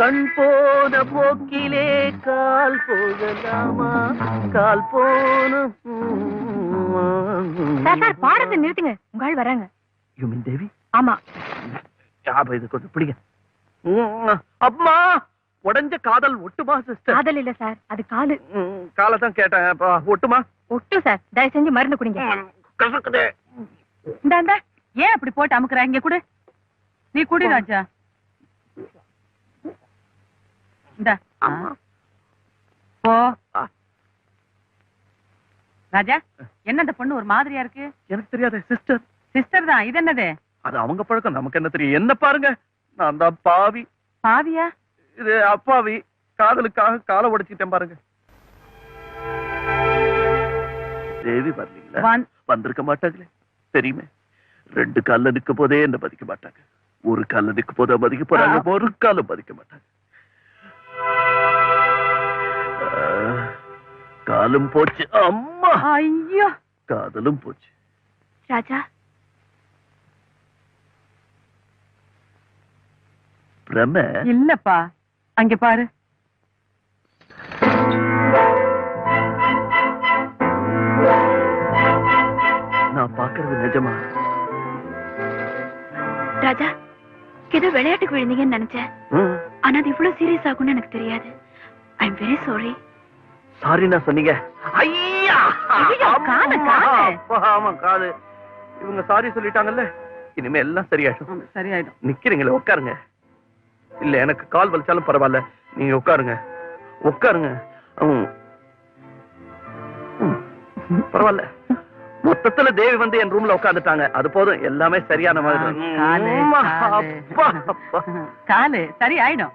கண் போன போக்கிலே கால் போகலாமா கால் போன பாடத்தை நிறுத்துங்க உங்க ஆள் வராங்க யுமின் தேவி ஆமா இது கொஞ்சம் பிடிங்க அம்மா உடஞ்ச காதல் ஒட்டுமா சிஸ்டர் காதல் இல்ல சார் அது காலு காலை தான் கேட்டேன் ஒட்டுமா ஒட்டு சார் தயவு செஞ்சு மருந்து குடிங்க இந்தா ஏன் அப்படி போட்டு அமுக்குற இங்க குடு நீ குடி ராஜா இந்தா போ ராஜா என்ன அந்த பொண்ணு ஒரு மாதிரியா இருக்கு எனக்கு தெரியாது சிஸ்டர் சிஸ்டர் தான் இது என்னது அது அவங்க பழக்கம் நமக்கு என்ன தெரியும் என்ன பாருங்க நான் தான் பாவி பாவியா இது அப்பாவி காதலுக்காக காலை உடைச்சிட்டேன் பாருங்க தேவி வரலீங்களா வந்திருக்க மாட்டாங்களே தெரியுமே 2 கால்ல நிக்க போதே என்ன மதிக்க மாட்டாங்க ஒரு கால்ல நிக்க போதே மதிக்க போறாங்க ஒரு காலம் மதிக்க மாட்டாங்க காலும் போச்சு அம்மா ஐயோ காதலும் போச்சு ராஜா பிரம இல்லப்பா அங்க பாரு நான் பாக்குறது நிஜமா ராஜா ஏதோ விளையாட்டுக்கு விழுந்தீங்கன்னு நினைச்சேன் ஆனா அது இவ்வளவு சீரியஸ் ஆகும்னு எனக்கு தெரியாது I am very sorry sorry நான் சொன்னீங்க ஐயா ஆமா காது இவங்க சாரி சொல்லிட்டாங்கல்ல இனிமே எல்லாம் சரியாயிடும் சரியாயிடும் நிக்கிறீங்களே உட்காருங்க இல்ல எனக்கு கால் வலிச்சாலும் பரவாயில்ல நீங்க உட்காருங்க உட்காருங்க பரவாயில்ல மொத்தத்துல தேவி வந்து என் ரூம்ல உட்காந்துட்டாங்க அது போதும் எல்லாமே சரியான மாதிரி காலு சரி ஆயிடும்